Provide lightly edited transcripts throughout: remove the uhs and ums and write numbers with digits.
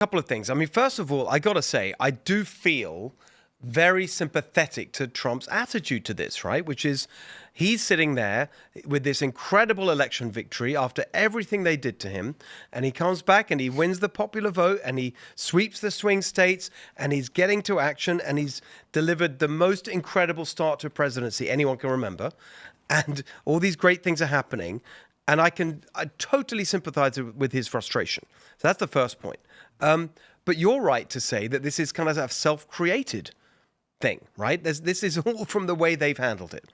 Couple of things. I mean, first of all, I got to say, I do feel very sympathetic to Trump's attitude to this, right? Which is he's sitting there with this incredible election victory after everything they did to him. And he comes back and he wins the popular vote and he sweeps the swing states and he's getting to action and he's delivered the most incredible start to presidency anyone can remember. And all these great things are happening. And I totally sympathize with his frustration. So that's the first point. But you're right to say that this is kind of a self-created thing, right? This is all from the way they've handled it.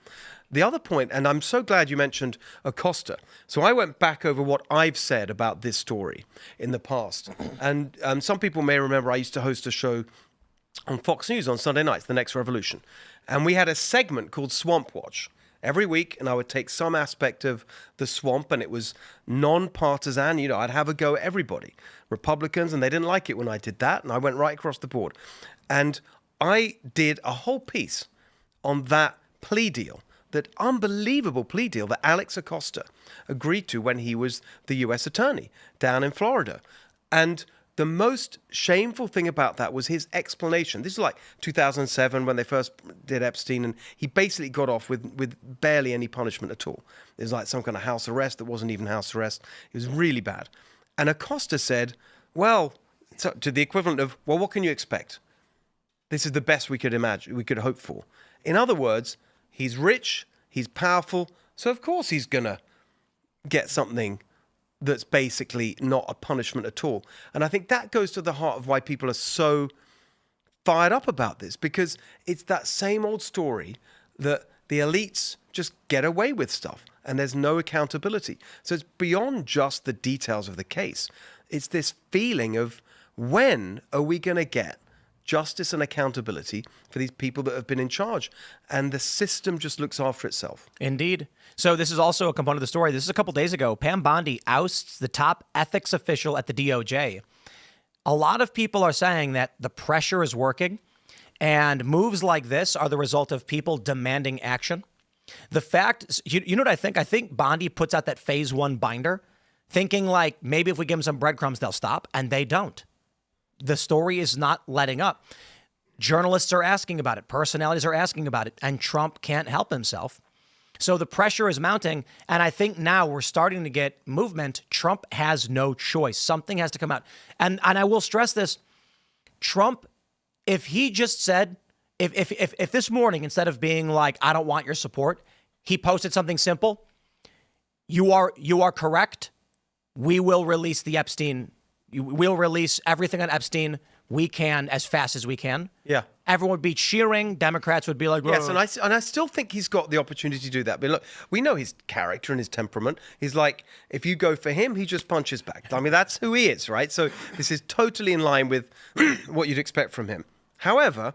The other point, and I'm so glad you mentioned Acosta. So I went back over what I've said about this story in the past. And some people may remember I used to host a show on Fox News on Sunday nights, The Next Revolution. And we had a segment called Swamp Watch every week, and I would take some aspect of the swamp, and it was non-partisan. You know, I'd have a go at everybody. Republicans, and they didn't like it when I did that, and I went right across the board. And I did a whole piece on that plea deal, that unbelievable plea deal that Alex Acosta agreed to when he was the U.S. attorney down in Florida. And the most shameful thing about that was his explanation. This is like 2007 when they first did Epstein, and he basically got off with barely any punishment at all. It was like some kind of house arrest that wasn't even house arrest. It was really bad. And Acosta said, well, to the equivalent of, well, what can you expect? This is the best we could imagine, we could hope for. In other words, he's rich, he's powerful, so of course he's going to get something that's basically not a punishment at all. And I think that goes to the heart of why people are so fired up about this, because it's that same old story that the elites just get away with stuff and there's no accountability. So it's beyond just the details of the case. It's this feeling of, when are we going to get justice and accountability for these people that have been in charge? And the system just looks after itself. Indeed. So this is also a component of the story. This is a couple days ago. Pam Bondi ousts the top ethics official at the DOJ. A lot of people are saying that the pressure is working, and moves like this are the result of people demanding action. The fact, you know what I think? I think Bondi puts out that phase 1 binder, thinking like maybe if we give them some breadcrumbs, they'll stop, and they don't. The story is not letting up. Journalists are asking about it. Personalities are asking about it. And Trump can't help himself. So the pressure is mounting. And I think now we're starting to get movement. Trump has no choice. Something has to come out. And I will stress this. Trump, if he just said, if this morning, instead of being like, I don't want your support, he posted something simple. You are correct. We will release the Epstein. We'll release everything on Epstein we can as fast as we can. Yeah. Everyone would be cheering. Democrats would be like, yes, and I still think he's got the opportunity to do that. But look, we know his character and his temperament. He's like, if you go for him, he just punches back. I mean, that's who he is, right? So this is totally in line with what you'd expect from him. However,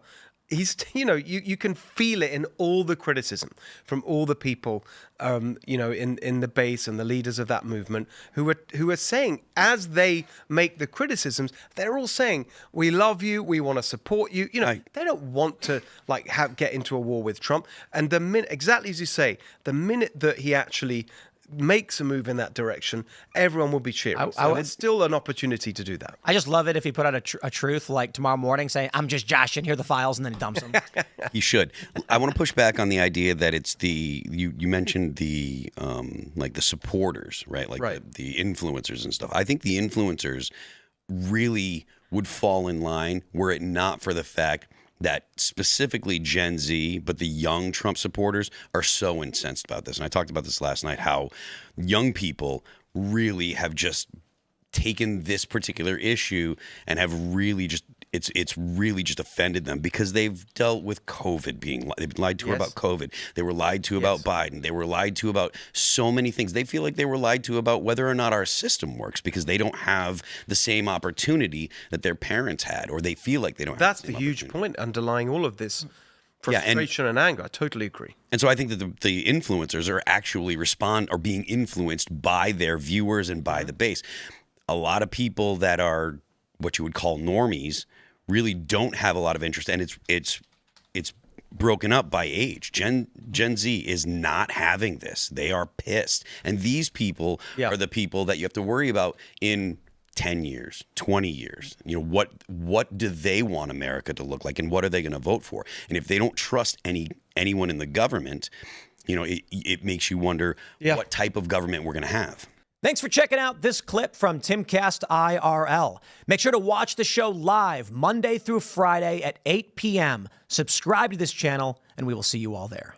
he's, you can feel it in all the criticism from all the people, in the base and the leaders of that movement who are saying, as they make the criticisms, they're all saying, we love you, we want to support you. They don't want to get into a war with Trump. And the minute, exactly as you say, the minute that he actually makes a move in that direction, everyone will be cheering. So it's still an opportunity to do that. I just love it if he put out a truth like tomorrow morning saying, I'm just joshing, here are the files, and then he dumps them. He should. I want to push back on the idea that it's you mentioned the the supporters, right? The influencers and stuff. I think the influencers really would fall in line were it not for the fact that specifically Gen Z, but the young Trump supporters are so incensed about this. And I talked about this last night, how young people really have just taken this particular issue and have really just, it's really just offended them because they've dealt with COVID they've been lied to about COVID. They were lied to about Biden. They were lied to about so many things. They feel like they were lied to about whether or not our system works because they don't have the same opportunity that their parents had, or they feel like they don't have That's the same the huge point underlying all of this frustration and anger. I totally agree. And so I think that the influencers are actually being influenced by their viewers and by the base. A lot of people that are what you would call normies really don't have a lot of interest, and it's broken up by age. Gen Z is not having this. They are pissed, and these people are the people that you have to worry about in 10 years, 20 years? You know, what do they want America to look like, and what are they going to vote for? And if they don't trust anyone in the government, you know, it makes you wonder what type of government we're going to have. Thanks for checking out this clip from Timcast IRL. Make sure to watch the show live Monday through Friday at 8 p.m. Subscribe to this channel, and we will see you all there.